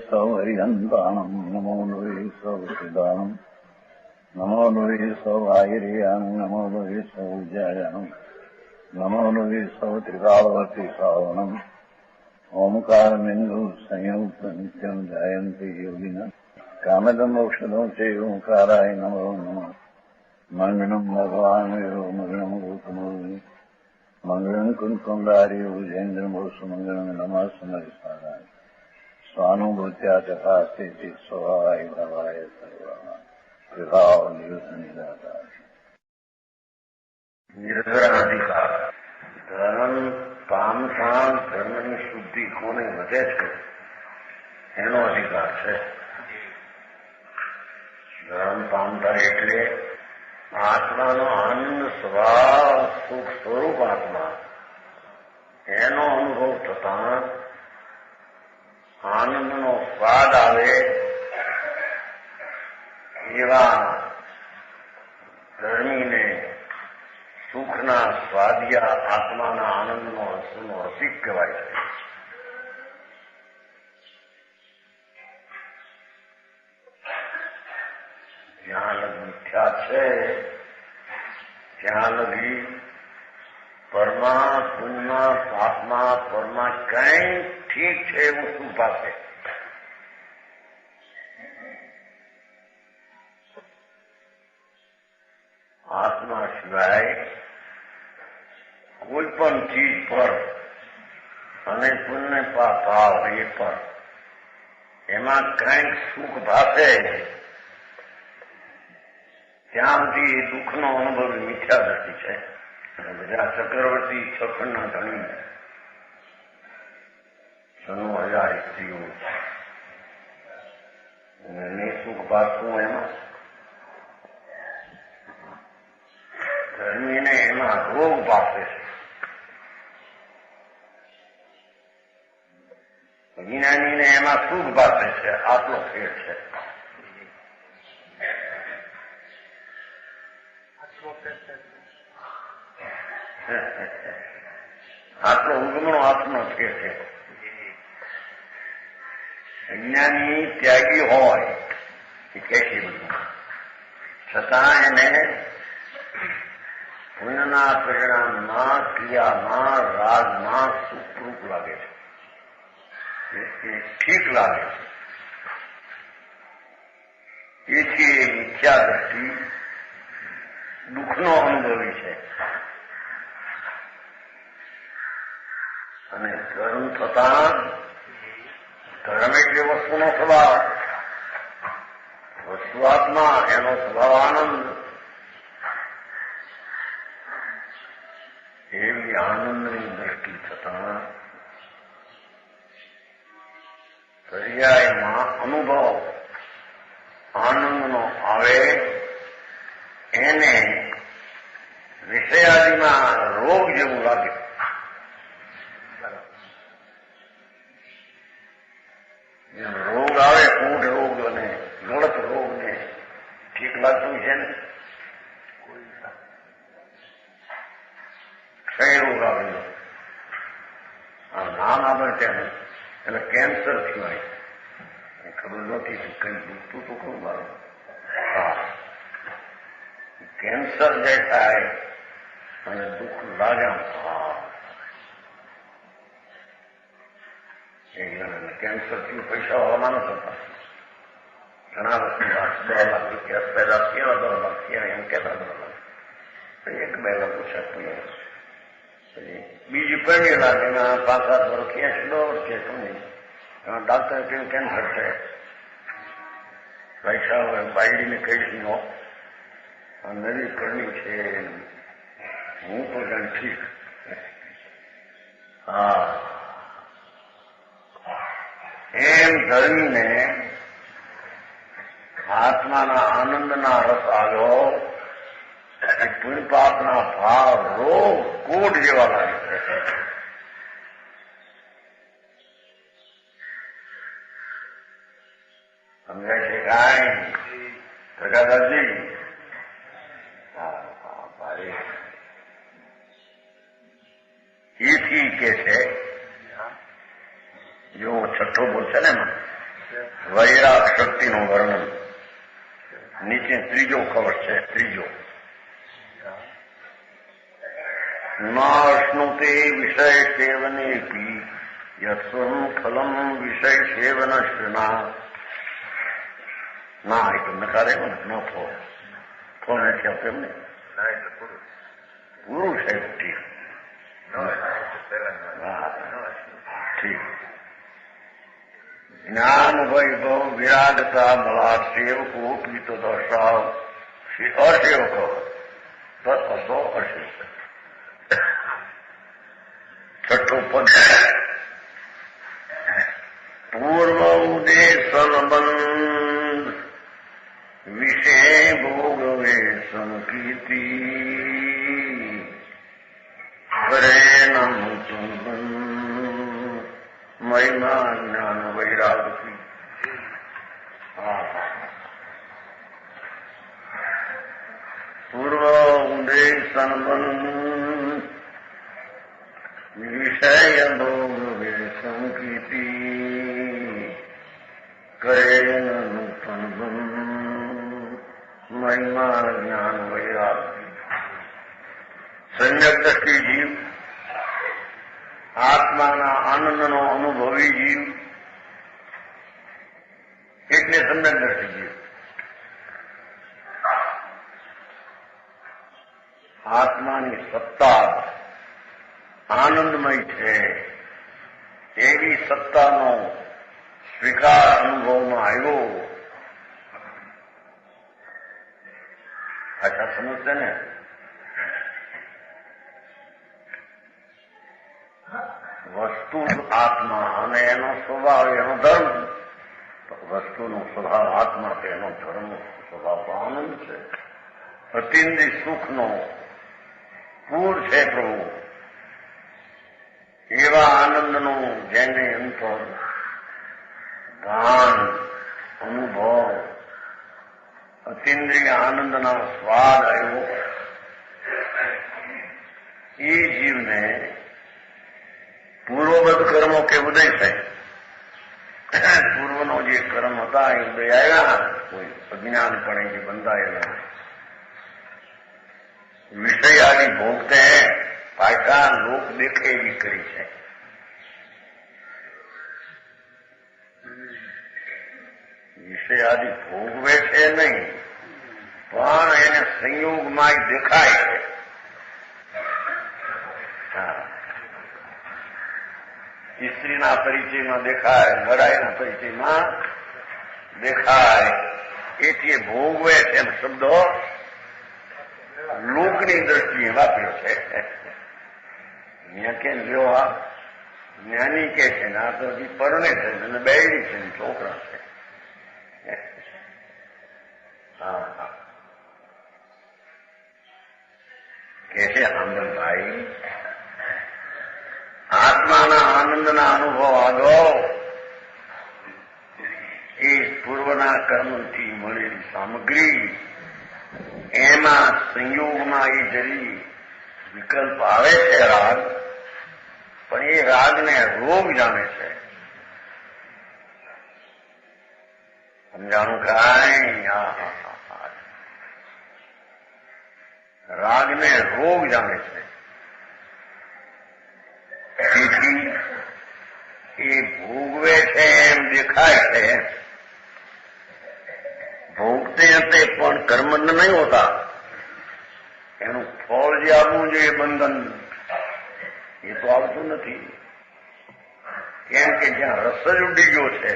સૌ હરિહંતાણમ નમો નુવે સૌ સિદાનમ નમો નુવે સૌ આયર્યાણમ નમો નુવે સૌ જયાણમ નમો નુવે સૌ ત્રિકાળવતી શ્રાવણમ ઓમકારમિંદુ સંયુક્ત નિત્યમ જાયંતી યોગિના કામદમોક્ષદો છે ઓંકારાય નમો નમઃ મંગળમ ભગવાન મંગળમ ગૌતમોર્મિ મંગળમ કુંકુંડારી ઉજેન્દ્રમો સુમંગળમ નમઃ સમરિસારાય સ્વાનુભૂત્યા તથા સ્થિતિ સ્વભાવાય ભવાય સર્વા વિભાવ નિયુત નિરાકાર નિર્ધરાધિકાર ધર્મ પામતા ધર્મની શુદ્ધિ કોને વધે છે એનો અધિકાર છે. ધર્મ પામતા એટલે આત્માનો આનંદ સ્વભાવ સુખ સ્વરૂપ આત્મા એનો અનુભવ થતા આનંદનો સ્વાદ આવે એવા ધર્મીને સુખના સ્વાદિયા આત્માના આનંદનો હસનો રસિક કહેવાય છે. જ્યાં લગ મિથ્યા છે ત્યાં લગી પરમા પુણ્ય પાપમાં પરમા કઈ ઠીક છે એવું શું પાસે આત્મા સિવાય કોઈ પણ ચીજ પર અને પુણ્ય ભાવ એ પર એમાં કંઈક સુખ ભાષે ત્યાં સુધી એ દુઃખનો અનુભવ મિથ્યા દ્રષ્ટિ છે. બધા ચક્રવર્તી છખંડના ધણી 96,000 સ્ત્રીઓ એને સુખ ભાષવું એમાં ધર્મીને એમાં રોગ ભાષે છે. જ્ઞાનીને એમાં સુખ ભાષે છે. આટલો ફેર છે. આટલો ઉગમણો આત્મનો ફેર છે. અજ્ઞાની ત્યાગી હોય એ કે છે બધું છતાં એને પુણ્યના પરિણામમાં ક્રિયામાં રાગમાં સુખરૂપ લાગે છે. એ ઠીક લાગે છે. એથી એ મિથ્યા દ્રષ્ટિ દુઃખનો અનુભવી છે. અને ધર્મ થતા ધર્મ એટલે વસ્તુનો સ્વભાવ, વસ્તુ આત્મા એનો સ્વભાવ આનંદ. એવી આનંદની દ્રષ્ટિ થતા પર્યાયમાં અનુભવ આનંદનો આવે એને વિષયાદિમાં રોગ જેવું લાગે. રોગ આવે ઊંઢ રોગ અને ગળત રોગ ને ઠીક લાગતું છે ને. ક્ષય રોગ આવેલો આ નામ આપણે ત્યાં એટલે કેન્સર થયું. ખબર નહોતી કઈ દુખતું તો ખરું મારું. હા, કેન્સર જે થાય અને દુઃખ લાગ્યા કેન્સર થી પૈસા હોવાના ન થતા. ઘણા વર્ષ 2 લાખ રૂપિયા પેદા થયા, 10 લાખ થયા એમ કહેતા 10 લાખ 1-2 લાખ ઓછા. બીજી પહેલી લાખ એના 5-7 વર્ષ થયા છે, 10 વર્ષ થયા સમજી. ડાક્ટરે કહ્યું કેન્સર છે. પૈસા બાયડીને કહીશ નો નવી કરણી છે. હું તો જાણ ઠીક. હા, એમ ધર્મીને આત્માના આનંદના રસ આવ્યો એ પુણ્યપાપના ભાવ રોગ કોટ જેવા લાગે છે. સમજાય છે કાંઈ પ્રકાશજી? એથી કે છે જો છઠ્ઠો બોલ છે ને વૈરાગ શક્તિનું વર્ણન નીચે ત્રીજો કવચ છે. ત્રીજો નાશ્નુતે વિષય સેવનેપી યત્સ્વં ફલમ વિષય સેવન શ્રૃણા. ના એ તો નકારે ને ન ફો નથી આપે એમને પુરુષ છે. ઠીક ઠીક. જ્ઞાન વૈભવ વિરાગતા બળા સેવકો પીતો દર્શાવ અસેવકો અસો અસેવક. છઠ્ઠો પદ પૂર્વ ઉદેશ સંબંધ વિષે ભોગવે સંકીર્તિ કરે મહિમા જ્ઞાન વૈરાગથી. પૂર્વ ઉદેશ સંબંધ વિષય ભોગવે સંકીર્તિ કરે મહિમા જ્ઞાન વૈરાગથી. સમ્યક દ્રષ્ટિ જીવ, આત્માના આનંદનો અનુભવી જીવ એટલે સમ્યક દ્રષ્ટિ જીવ. આત્માની સત્તા આનંદમય છે એવી સત્તાનો સ્વીકાર અનુભવમાં આવ્યો. આશા સમજશે ને? વસ્તુ આત્મા અને એનો સ્વભાવ એનો ધર્મ. વસ્તુનો સ્વભાવ આત્મા કે એનો ધર્મ સ્વભાવ આનંદ છે. અતિન્દ્રિય સુખનો પૂર છે પ્રભુ. એવા આનંદનું જેને અંતર ભાન અનુભવ અતિન્દ્રિય આનંદના સ્વાદ આવ્યો એ જીવને પૂર્વબદ્ધ કર્મો કે ઉદય થાય. પૂર્વનો જે કર્મ હતા એ ઉદય આવ્યા. કોઈ અજ્ઞાનપણે જે બંધાયેલા વિષય આદિ ભોગતે પાછા લોક દેખે એવી કરી છે. વિષય આદિ ભોગવે છે નહીં, પણ એને સંયોગમાં દેખાય છે. સ્ત્રીના પરિચયમાં દેખાય, લડાઈના પરિચયમાં દેખાય. એથી ભોગવે છે એમ શબ્દો લોકની દ્રષ્ટિએ વાપર્યો છે. અહીંયા કેમ જો આ જ્ઞાની કે છે ને આ તો હજી પરણે છે અને બેડી છે ને છોકરા છે. હા કે છે આનંદભાઈ આત્માના આનંદના અનુભવ આગો એ પૂર્વના કર્મથી મળેલી સામગ્રી એમાં સંયોગમાં એ જરી વિકલ્પ આવે છે રાગ, પણ એ રાગને રોગ જાણે છે. સમજાણું કાંઈ? રાગને રોગ જાણે છે. તેથી એ ભોગવે છે એમ દેખાય છે. ભોગતે હતે પણ કર્મંડ નહીં હોતા. એનું ફળ જે આવવું જોઈએ બંધન એ તો આવતું નથી. કેમ કે જ્યાં રસ જ ઉડી ગયો છે.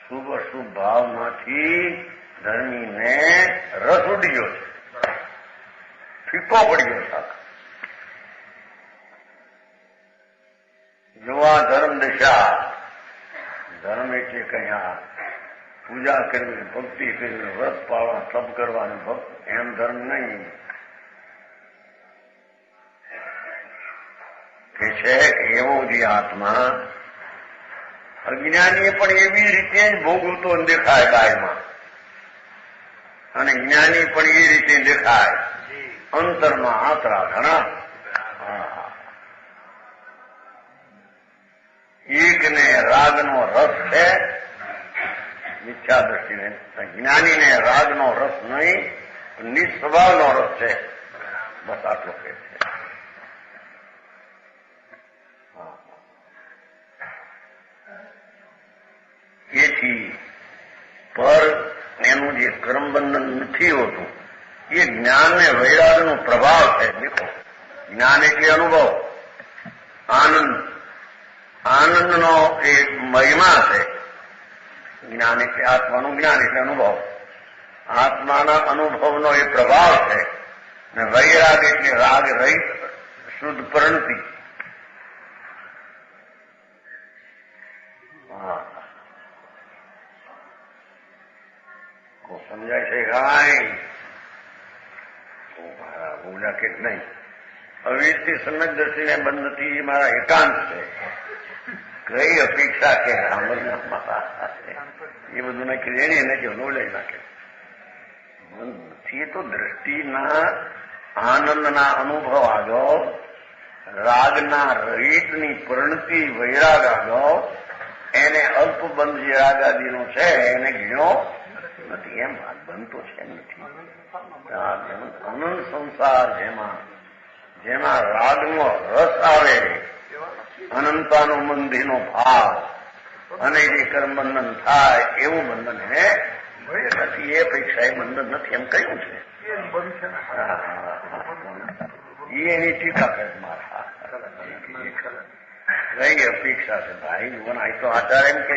શુભ અશુભ ભાવમાંથી ધર્મીને રસ ઉડી ગયો છે. ફીકો પડી ગયો શાક. જોવા ધર્મ દિશા. ધર્મ એટલે કયા પૂજા કરવી, ભક્તિ કરવી, વ્રત પાળવા, તપ કરવાનું ભક્ત એમ ધર્મ નહીં. કે છે કે એવો જે આત્મા અજ્ઞાનીએ પણ એવી રીતે જ ભોગવતો દેખાય બાયમાં, અને જ્ઞાની પણ એ રીતે દેખાય અંતરમાં. આતરા ઘણા એકને રાગનો રસ છે, મિથ્યા દ્રષ્ટિને. જ્ઞાનીને રાગનો રસ નહીં, નિસ્વભાવનો રસ છે. બસ આટલો કે છે. એથી પર એનું જે કર્મબંધન નથી હોતું એ જ્ઞાન ને વૈરાગનો પ્રભાવ છે. દેખો, જ્ઞાન એટલે અનુભવ, આનંદ, આનંદનો એ મહિમા છે. જ્ઞાન એટલે આત્માનું જ્ઞાન એટલે અનુભવ, આત્માના અનુભવનો એ પ્રભાવ છે. ને વૈરાગ એટલે રાગ રહિત શુદ્ધ પ્રણતિ. સમજાય છે કાંઈ? બોલ્યા કે નહીં? અવિરથી સમ્યક દ્રષ્ટિને બંધથી મારા એકાંત છે. કઈ અપેક્ષા કે એ બધું નાખી એની નાખે બોલે નાખે. બંધથી તો દ્રષ્ટિના આનંદના અનુભવ આગળ, રાગના રહિતની પરિણતિ વૈરાગ આગળ, એને અલ્પબંધ જે રાગાદીનો છે એને ગણ્યો નથી. એમ બનતો છે નથી. અનંત સંસાર જેમાં રાગનો રસ આવે, અનંતાનું મંદિરનો ભાવ અને જે કર્મબંધન થાય એવું બંધન હે નથી. એ અપેક્ષા એ બંધન નથી એમ કહ્યું છે. એની ટીકા કરે મારા. કઈ અપેક્ષા છે ભાઈ? આ તો આચાર એમ કે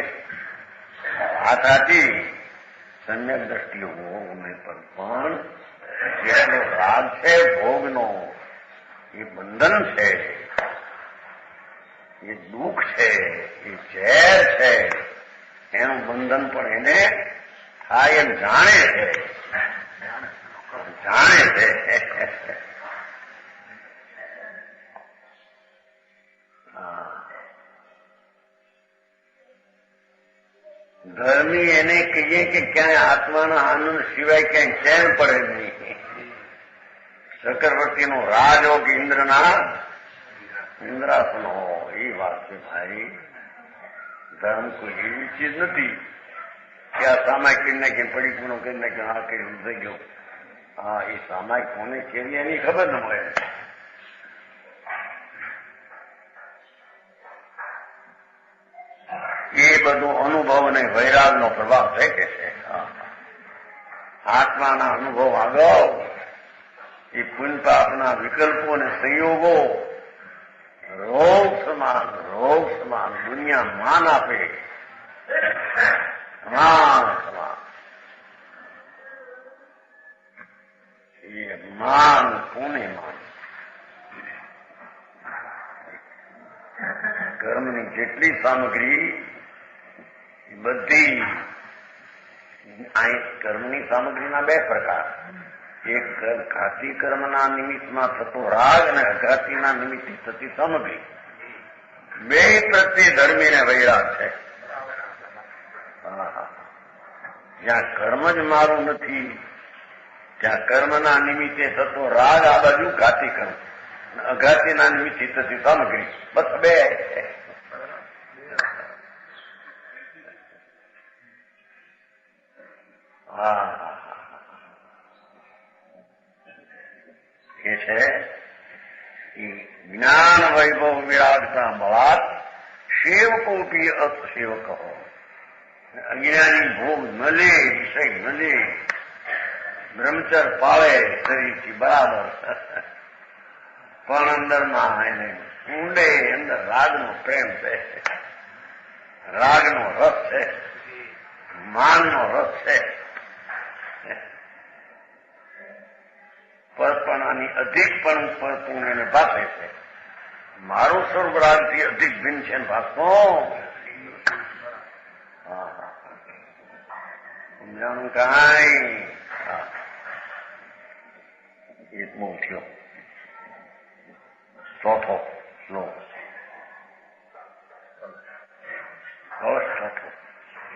વાત હતી. સમ્યક દ્રષ્ટિ હોને પર પણ જેટલો રાગ છે ભોગનો, એ બંધન છે, એ દુઃખ છે, એ ઝેર છે, એનું બંધન પણ એને થાય એમ જાણે છે. ધર્મી એને કહીએ કે ક્યાંય આત્માના આનંદ સિવાય ક્યાંય ચેન પડે નહીં. ચક્રવર્તીનો રાજ હો કે ઇન્દ્રાસન હો, એ વાત છે ભાઈ. ધર્મ કોઈ એવી ચીજ નથી કે આ સામાયિક કરી નાખીને પડી પૂરો કરી નાખ્યો, આ કરી થઈ ગયો. હા, એ સામાયિક કોને કેવી એની ખબર ન મળે. એ બધું અનુભવ અને વૈરાગનો પ્રભાવ છે કે છે. આત્માના અનુભવ આગળ એ પુણ્ય પાપના વિકલ્પો અને સંયોગો રોગ સમાન દુનિયા માન આપે. માન સમાન એ માન કોને માન? કર્મની જેટલી સામગ્રી બધી, કર્મની સામગ્રીના બે પ્રકાર. એક ઘાતી કર્મના નિમિત્તમાં થતો રાગ અને અઘાતીના નિમિત્તથી થતી સામગ્રી. બે પ્રત્યે ધર્મીને વૈરાગ છે. જ્યાં કર્મ જ મારું નથી ત્યાં કર્મના નિમિત્તે થતો રાગ, આ બાજુ ઘાતી કર્મ, અઘાતીના નિમિત્તે થતી સામગ્રી. બસ બે. એ છે જ્ઞાન વૈભવ વિરાગતા બળાત સેવકોપી અસેવક હો. અજ્ઞાની ભોગ ન લે, વિષય ન લે, બ્રહ્મચર પાળે શરીરથી બરાબર, પણ અંદરમાં એને ઊંડે અંદર રાગનો પ્રેમ છે, રાગનો રસ છે, માનનો રસ છે. પરપણાની અધિકપણું પરપૂર્ણ એને ભાષે છે. મારું સ્વરૂપ રાગથી અધિક ભિન્ન છે ને ભાષો સમજાણું કાંઈ? એકમો થયો. ચોથો શ્લોક, ચોથો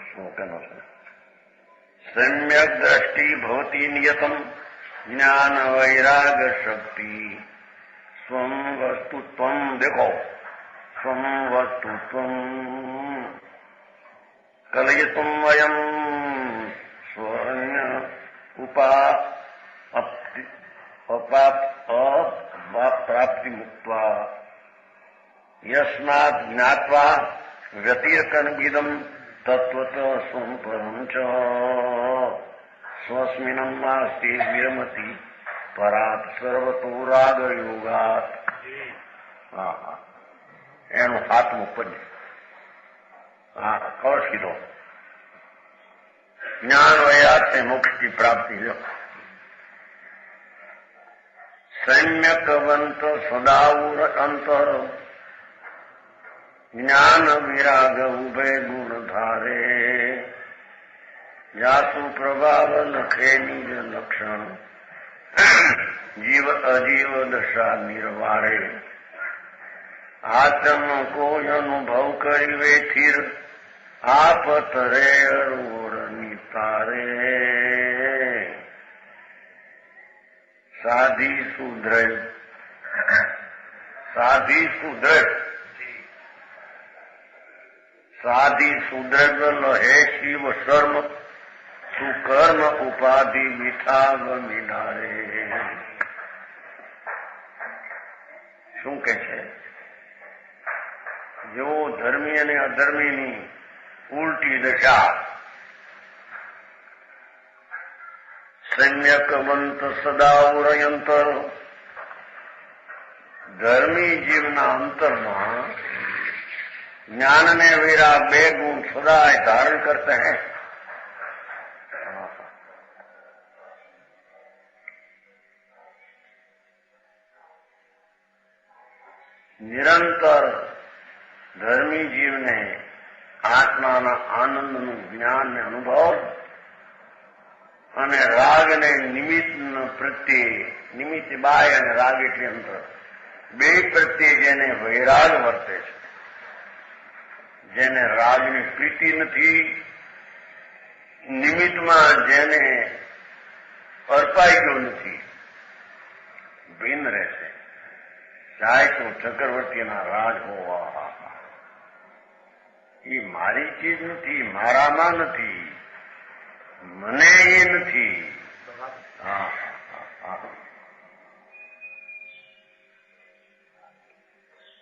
શ્લોક એનો છે. સમ્યક દ્રષ્ટિ ભવતી નિયતમ જ્ઞાન વૈરાગ શક્તિ સ્વમ વસ્તુત્વમ. દેખો, त्वं वस्तु त्वं कलयितुं वयं स्वर्ण प्राप्ति मुक्त्वा यस्मात् ज्ञात्वा व्यतिरकनविदं तत्त्वतः स्वं परं च स्वस्मिनं नास्ति विरमति परात् सर्वतो रागयोगात्. એનું આત્મ પદ કવચ કીધો. જ્ઞાન વૈરાગ્ય મોક્ષની પ્રાપ્તિ લો. સમ્યકવંત સદાઉર અંતર જ્ઞાન વિરાગ ઉભય ગુણ ધારે જાસુ પ્રભાવ લખે નિજ લક્ષણ જીવ અજીવ દશા નિર્વારે આત્મ કોઈ અનુભવ કરીવે સ્થિર આપત રે અરૂર નિતારે સાધી સુદ્રઢ સાધી સુદ્રઢ લહે શિવ શર્મ સુકર્મ ઉપાધિ મીઠા ગમીનારે. શું કે છે? જો ધર્મી અને અધર્મીની ઉલટી દશા સમ્યકવંત સદાઉરયંતર ધર્મી જીવના અંતરમાં જ્ઞાન ને વીरा બે ગુણ સદાય धारण करते हैं. નિરંતર ધર્મી જીવને આત્માના આનંદનું જ્ઞાન ને અનુભવ અને રાગને નિમિત્ત પ્રત્યે નિમિત્ત બાય અને રાગ એટલે અંતર બે પ્રત્યે જેને વૈરાગ વર્તે છે, જેને રાગની પ્રીતિ નથી, નિમિત્તમાં જેને અર્પાઈ ગયો નથી, ભિન્ન રહેશે. ચાહે તો ચક્રવર્તીના રાજ હોવા, એ મારી ચીજ નથી, મારામાં નથી, મને એ નથી.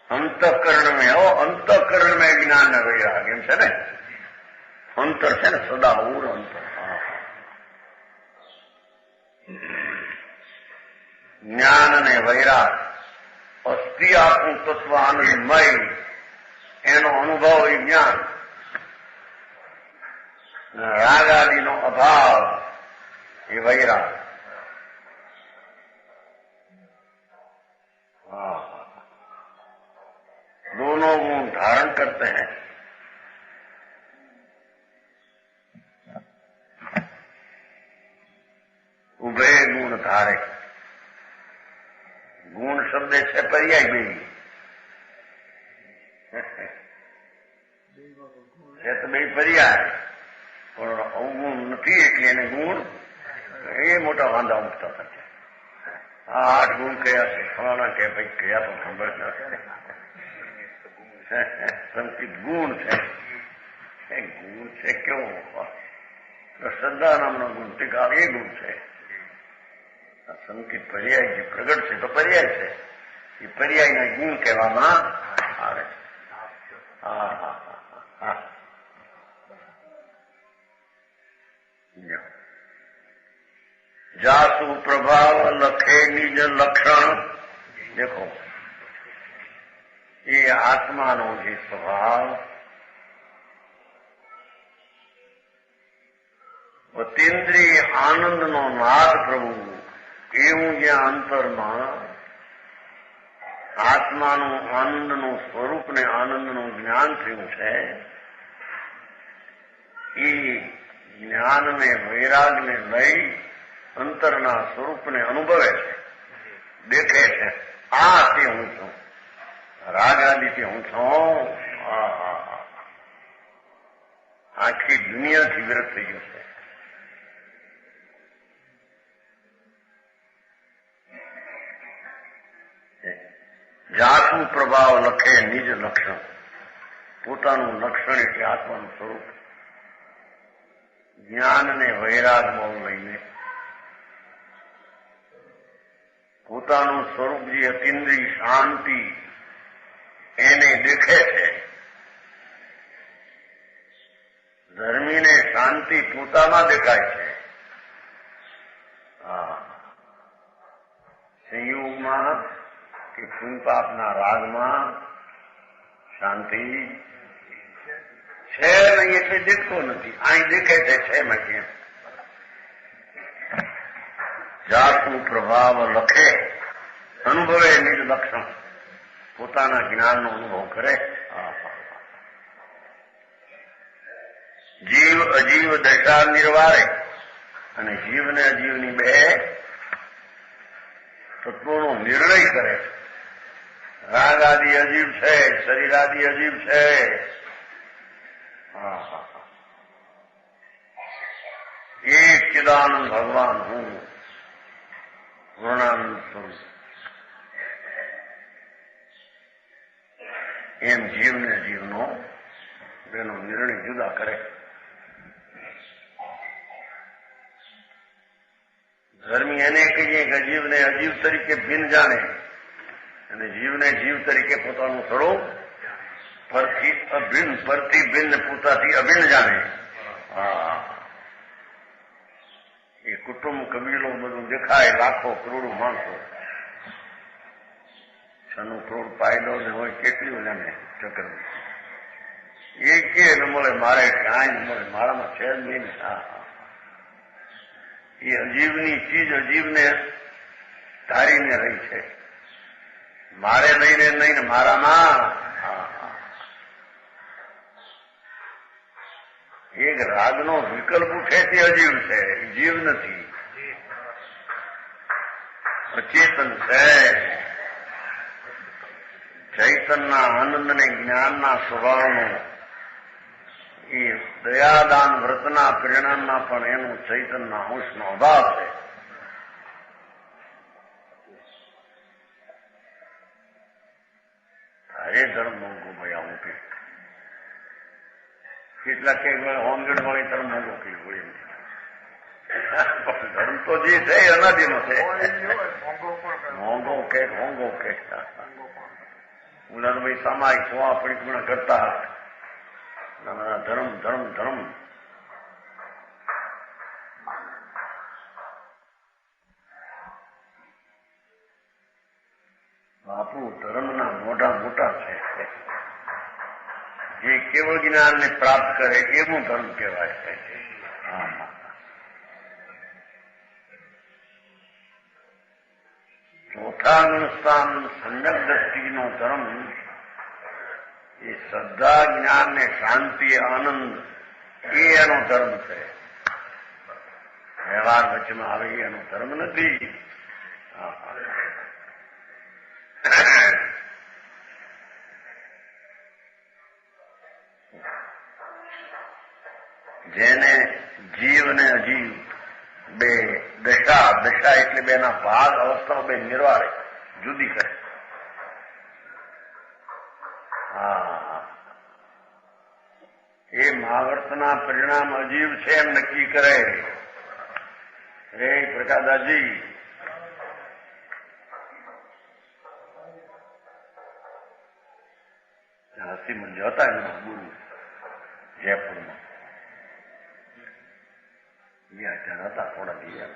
અંતઃકરણ મેં જ્ઞાન ને વૈરાગ એમ છે ને. અંતર છે ને સદા ઉર અંતર. જ્ઞાન અને વૈરાગ અસ્થિ આખું તત્વ આનંદમય એનો અનુભવ એ જ્ઞાન, રાગ આદિનો અભાવ એ વૈરાગ. दोनों गुण धारण करते हैं. उभय गुण धारे. ગુણ શબ્દ છે પર્યાય બે છે, તો બે પર્યાય, પણ અવગુણ નથી એટલે એને ગુણ એ મોટા વાંધા મુકતા હતા. આ 8 ગુણ કયા છે? ફલાણા કે ભાઈ કયા તો ખબર નથી. સંકિત ગુણ છે. એ ગુણ છે કેવો? શ્રદ્ધા નામનો ગુણ ટીકા એ ગુણ છે. સંકિત પર્યાય જે પ્રગટ છે તો પર્યાય છે, એ પર્યાયના ગુણ કહેવામાં આવે છે. જાસુ પ્રભાવ લખે નિજ લક્ષણ. દેખો, એ આત્માનો જે સ્વભાવ અતિન્દ્રિય આનંદનો નાદ પ્રભુ એવું જ્યાં અંતરમાં આત્માનું આનંદનું સ્વરૂપ ને આનંદનું જ્ઞાન થયું છે, એ જ્ઞાનને વૈરાગને લઈ અંતરના સ્વરૂપને અનુભવે છે, દેખે છે. આ તે હું છું, રાગ આદિથી હું છું. આખી દુનિયાથી વિરત થઈ ગયું છે. જાતું પ્રભાવ લખે નિજ લક્ષણ. પોતાનું લક્ષણ એટલે આત્માનું સ્વરૂપ. જ્ઞાન ને વૈરાગ બહુ લઈને પોતાનું સ્વરૂપ જે અતિન્દ્રિય શાંતિ એને દેખે છે. ધર્મીને શાંતિ પોતામાં દેખાય છે. સંયોગમાં કે પુણ્યપાપના રાગમાં શાંતિ છે નહીં એટલે દેખતો નથી. અહીં દેખે છે મેં કેમ. જાતનું પ્રભાવ લખે અનુભવે નિજ લક્ષણ. પોતાના જ્ઞાનનો અનુભવ કરે. જીવ અજીવ દશા નિર્વારે અને જીવ ને અજીવની બે તત્વોનો નિર્ણય કરે. રાગ આદિ અજીવ છે, શરીર આદિ અજીવ છે. એક ચિદાનંદ ભગવાન હું પૂર્ણાનંદ સ્વરૂપ. એમ જીવને જીવનો બેનો નિર્ણય જુદા કરે. ધર્મી એને કહીએ કે જીવને અજીવ તરીકે ભિન્ન જાણે અને જીવને જીવ તરીકે પોતાનું સ્વરૂપ પરથી ભિન્ન પોતાથી અભિન્ન જાણે. એ કુટુંબ કબીલો બધું દેખાય, લાખો કરોડો માણસો. 96 કરોડ પાયલો ને હોય કેટલી જાણે ચક્ર. એ કે ન મળે મારે કાંઈ ન મળે, મારામાં છે જ નહીં. એ અજીવની ચીજ અજીવને ધારીને રહી છે. મારે લઈને નહીં ને મારામાં. એક રાગનો વિકલ્પ ઉઠે તે અજીવ છે, જીવ નથી. અચેતન છે. ચૈતનના આનંદ ને જ્ઞાનના સ્વભાવનો એ દયાદાન વ્રતના પરિણામમાં પણ એનું ચૈતનના અંશનો અભાવ છે. હરે ધર્મ મોંઘો ભાઈ આવું કે કેટલા કે હોમગઢ વાળી ધર્મ મોંઘો કર્યું. ધર્મ તો જે છે અનાદિનો છે. મોંઘો કે હોંગો કે મુલાદભાઈ સામાયિક સોવા પરિક્રમણ કરતા ધર્મ ધર્મ ધર્મ. બાપુ ધર્મના મોટા મોટા છે. જે કેવળ જ્ઞાનને પ્રાપ્ત કરે એવું ધર્મ કહેવાય છે. ચોથા ગુણસ્થાન સમ્યક દ્રષ્ટિનો ધર્મ એ શ્રદ્ધા જ્ઞાન ને શાંતિ આનંદ એ એનો ધર્મ છે. વ્યવહાર વચ્ચેમાં આવે એનો ધર્મ નથી. જેને જીવ ને અજીવ બે દશા એટલે બેના ભાગ અવસ્થાઓ બે નિર્વાળે જુદી કરે. એ મહાવર્તના પરિણામ અજીવ છે એમ નક્કી કરે. હે પ્રકાશદાસજી હસ્તીમંજ હતા એમના ગુરુ જયપુરમાં. ત્યાં હતા થોડા દિવસ.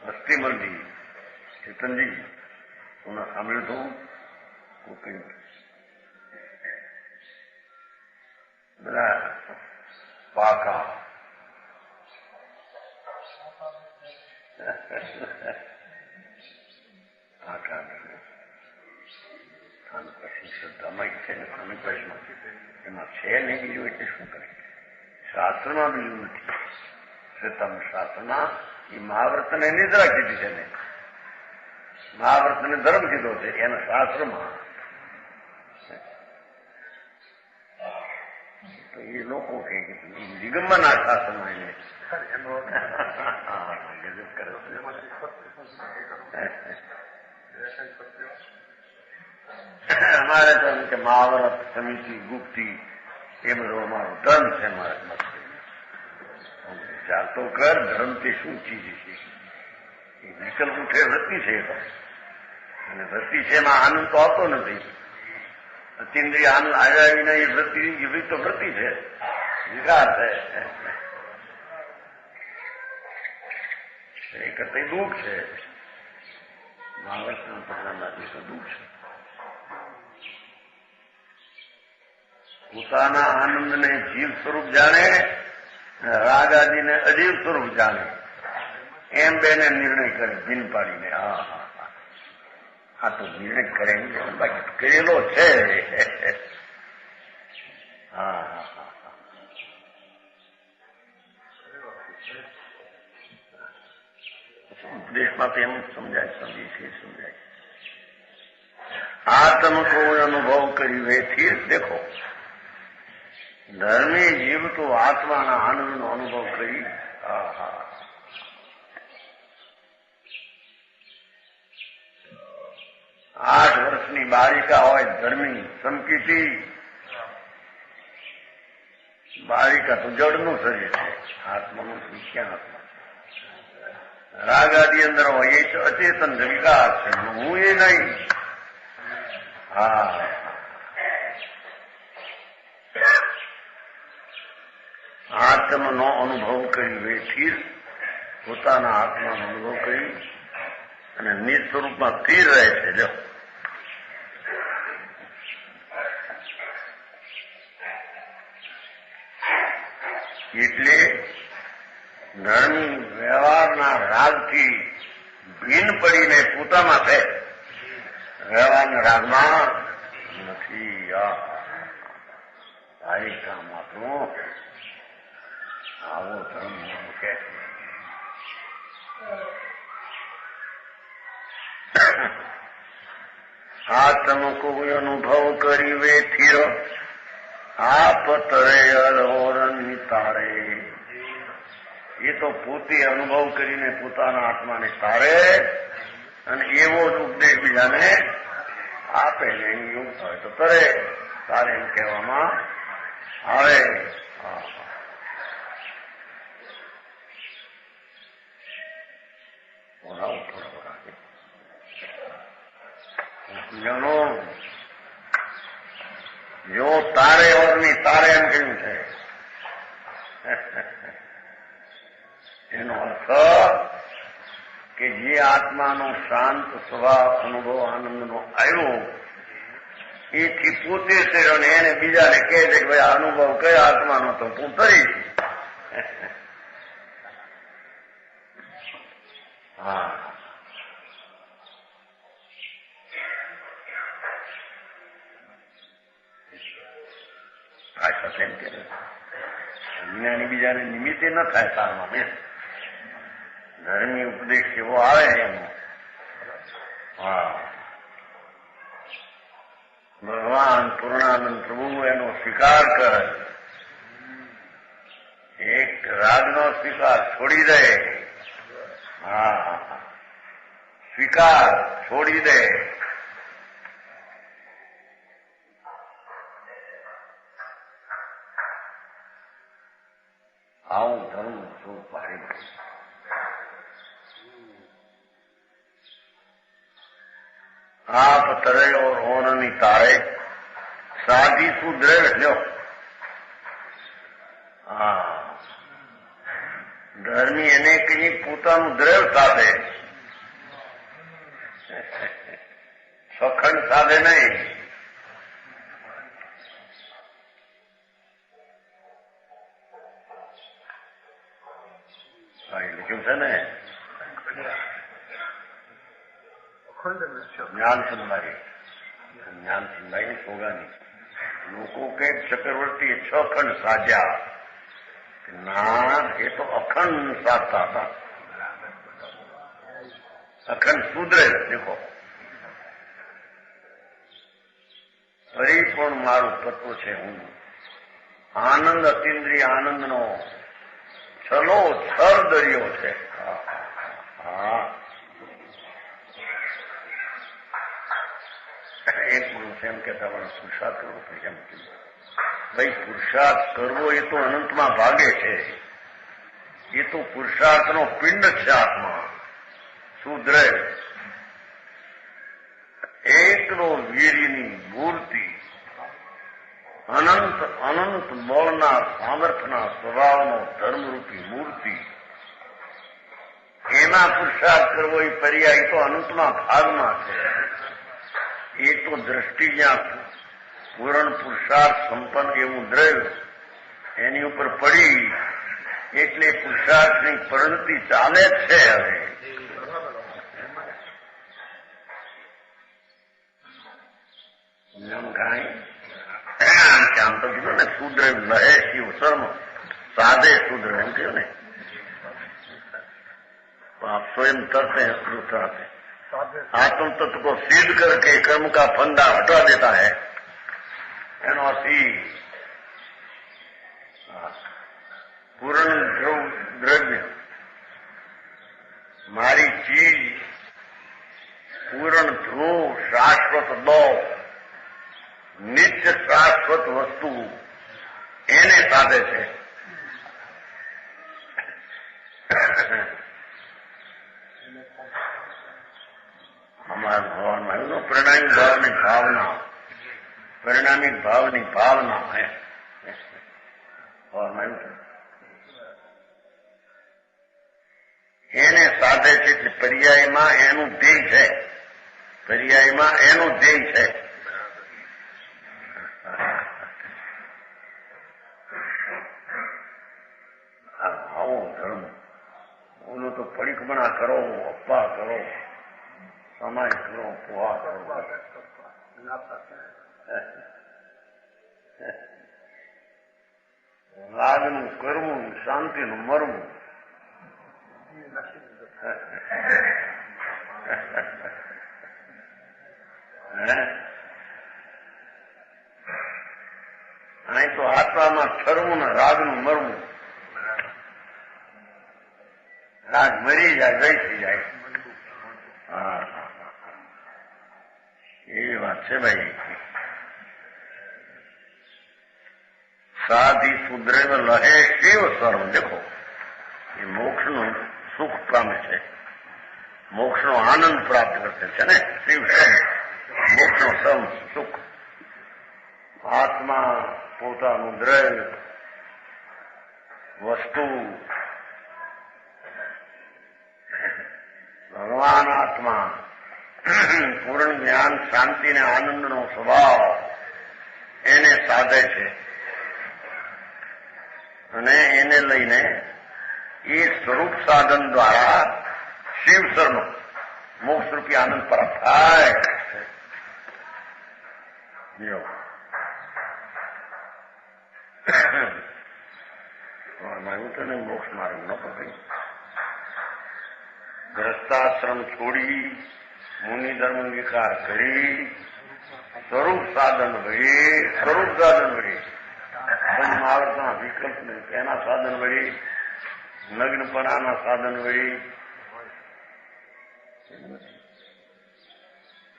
હસ્તીમંજી ચેતનજી ઉના સાંભળ્યું હતું. બધા પાકા શ્રદ્ધામાં છે ને અનુપ્રશ્ન એમાં છે નહીં બીજું એટલે શું કરે? શાસ્ત્રમાં બીજું નથી. શ્વેતામ શાસ્ત્રમાં એ મહાવ્રતને નિદ્રા કીધી છે ને, મહાવ્રતને ધર્મ કીધો છે એના શાસ્ત્રમાં. તો એ લોકો કે નિગમના શાસ્ત્રમાં એને ગજબ કરે છે. અમારે તો એમ કે મહાવરત, સમિતિ, ગુપ્તિ એ બધું અમારું ધર્મ છે. મારે ચાલતો કર, ધર્મ તે શું ચીજ છે? એ વિકલ્પ ઉઠે વૃત્તિ છે. અને વૃત્તિ છે એમાં આનંદ તો આવતો નથી. અતિન્દ્રિય આનંદ આવ્યા વિના એ વૃત્તિ તો વૃત્તિ છે, વિકાર છે. એ કરતા દુઃખ છે. મહાવર્ષના પરિણામમાંથી તો દુઃખ છે. પોતાના આનંદને જીવ સ્વરૂપ જાણે, રાગ આદિને અજીવ સ્વરૂપ જાણે, એમ બેને નિર્ણય કરે ભીન પાડીને. આ તો નિર્ણય કરે બાકી કરેલો છે. ઉપદેશમાં તો એમ સમજાય, સમજાય. આત્મ કો અનુભવ કરી વેથી. દેખો, ધર્મી જીવ તો આત્માના આનંદનો અનુભવ કરી. 8 વર્ષની બાળિકા હોય ધર્મી, સમકીતી બાળિકા તો જડનું શરીર છે, આત્માનું ક્યાં આત્મા? રાગ આદિ અંદર હોય એ અચેતન વિકાર છે, હું એ નહીં. આત્મનો અનુભવ કરી વેઠી, પોતાના આત્માનો અનુભવ કરી અને નિજ સ્વરૂપમાં સ્થિર રહે છે. જો એટલે ધર્મ વ્યવહારના રાગથી ભીન પડીને પોતામાં છે, વ્યવહારના રાગમાં નથી. સારી કામ આપણું આવો ધર્મ કે આત્મ કોઈ અનુભવ કરી વેઠીર આપ તરે અલહોરન તારે. એ તો પોતે અનુભવ કરીને પોતાના આત્માને તારે અને એવો જ ઉપદેશ બીજાને આપે. એવું હોય તો તરે, તારે એમ કહેવામાં આવે. જો તારે ઓરની તારે એમ કહ્યું છે, એનો અર્થ કે જે આત્માનો શાંત સ્વભાવ અનુભવ આનંદનો આવ્યો એથી પોતે થયો ને એને બીજાને કહે છે કે ભાઈ અનુભવ કયો આત્માનો તો તું કરીશ. જ્ઞાની બીજાને નિમિત્તે ન થાય સારમાં બેન. ધર્મી ઉપદેશ એવો આવે એનો. ભગવાન પૂર્ણાનંદ પ્રભુ એનો સ્વીકાર કરે. એક રાગનો સ્વીકાર છોડી દે. સ્વીકાર છોડી દે. આવું ધર્મ શું પાડી. આપ તરે ઓર હોનની તારે સાધી સુદ્રવ. લો ધર્મી એને કઈ પોતાનું દ્રવ સાધે, સખંડ સાધે નહીં. લખ્યું છે ને જ્ઞાનસંદાયની સોગાની. લોકો કે ચક્રવર્તીએ 6 ખંડ સાધ્યા. ના, એ તો અખંડ સાધતા હતા. અખંડ સુધરે. દેખો, પરિપૂર્ણ મારું તત્વ છે હું. આનંદ અતિન્દ્રિય આનંદનો છલો છર દરિયો છે. એક માણસ એમ કહેતા પણ પુરુષાર્થ કરવો પડે એમ કીધું. ભાઈ પુરુષાર્થ કરવો એ તો અનંતમાં ભાગે છે. એ તો પુરુષાર્થનો પિંડ છે. આત્મા સુધરે એકલો વીરની મૂર્તિ અનંત અનંત બળના સામર્થ્યના સ્વભાવનો ધર્મરૂપી મૂર્તિ એમાં પુરુષાર્થ કરવો એ પર્યાય તો અનંતના ભાગમાં છે. એ તો દ્રષ્ટિ જ્યાં પૂર્ણ પુરુષાર્થ સંપન્ન એવું દ્રવ્ય એની ઉપર પડી એટલે પુરુષાર્થની પ્રવૃત્તિ ચાલે જ છે. હવે આમ તો કીધું ને શુદ્ર લહે શિવ શર્મ સાધે શુદ્ર એમ કહ્યું ને. आप स्वयं करते हैं दूसरा से आत्म तत्व को सिद्ध करके कर्म का फंदा हटा देता है. एनो असी पूर्ण द्रव्य मारी चीज पूर्ण ध्रुव शाश्वत दो नित्य शाश्वत वस्तु એને સાધે છે. हमारा भगवान में परिणामी भाव ની भावना परिणामी भावની भावना है. એને સાધે છે કે પર્યાયમાં એનું ધ્યેય છે. પર્યાયમાં એનું ધ્યેય છે. આવો ધર્મ ઓલો તો પડીકમણા કરો અપ્પા કરો સમાય કરો પોહા કરો રાગનું કરવું શાંતિનું મરવું અહીં તો આત્મામાં ઠરવું ને રાગનું મરવું. રાગ મરી જાય જઈ થઈ જાય. એવી વાત છે ભાઈ. સાધી સુદ્રેવ લહે શિવ સર્વ. દેખો એ મોક્ષનું સુખ પામે છે. મોક્ષનો આનંદ પ્રાપ્ત કરશે છે ને શિવ સર્વ. મોક્ષનો સર્વ સુખ આત્મા પોતાનું દ્રવ્ય વસ્તુ ભગવાન આત્મા પૂર્ણ જ્ઞાન શાંતિ ને આનંદનો સ્વભાવ એને સાધે છે. અને એને લઈને એ સ્વરૂપ સાધન દ્વારા શિવસરનો મોક્ષરૂપી આનંદ પ્રાપ્ત થાય. તને મોક્ષ માર્ગ ન પકડી ગ્રસ્તાશ્રમ છોડી મુનિ ધર્મ વિકાર કરી સ્વરૂપ સાધન વળી પંચમહાવર્તના વિકલ્પ ને તેના સાધન વળી લગ્નપણાના સાધન વળી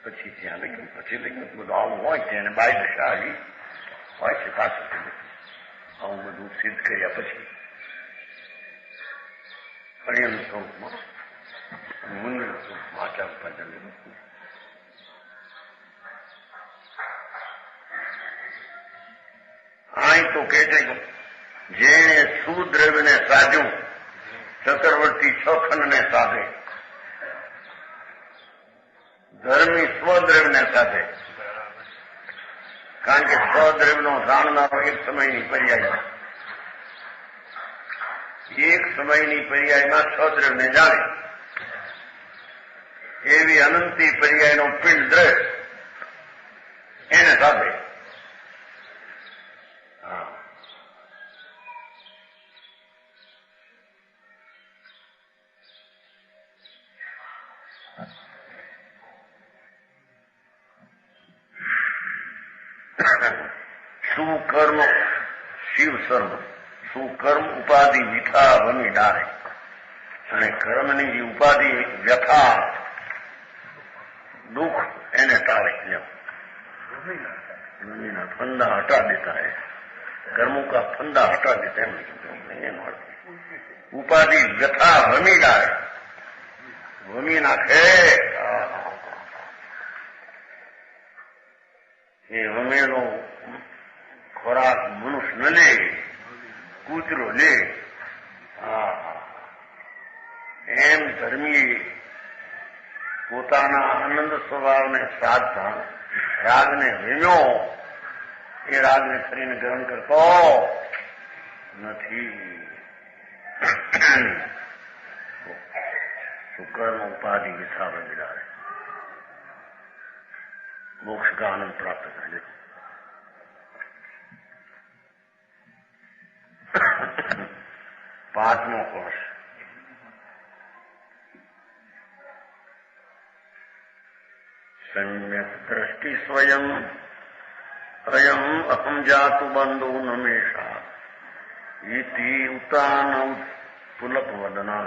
પછી ત્યાં લગ્ન પછી લગ્ન બધું આવું હોય છે અને બાય દશા આવી હોય છે. પાછળ આવું બધું સિદ્ધ કર્યા પછી અણિયન સ્વરૂપમાં મુનિ સ્વરૂપમાં આચાર પંચમ અહીં તો કે છે જેણે સુદ્રવ્યને સાધ્યું ચક્રવર્તી છખંડને સાધે, ધર્મી સ્વદ્રવ્યને સાથે. કારણ કે સ્વદ્રવ્યનો જાણનારો એક સમયની પર્યાયમાં સ્વદ્રવ્યને જાણે એવી અનંતી પર્યાયનો પિંડ દ્રવ્ય એને સાથે. સુકર્મ શિવ સર્વ. સુકર્મ ઉપાધિ વિથા બની ડારે અને કર્મની જે ઉપાધિ વ્યથા દુઃખ એને ટાળે. जमीन फंदा हटा देता है, कर्मों का फंदा हटा देता है। उपाधि व्यथा भमी लाए, भमी नाखे એ હમેલો ખોરાક મનુષ્ય ન લે, કૂતરો લે. એમ ધર્મી પોતાના આનંદ સ્વભાવને સાધતા રાગને વિમ્યો, એ રાગને શરીરને ગ્રહણ કરતો નથી. શુક્રનો ઉપાધિ વિથા બદલાય, मोक्ष का आनंद प्राप्त कर ले. पांचवा कोश, सम्यक दृष्टि स्वयं अयम अहम जातु बंधु नमेशा इति उतान पुलक वदना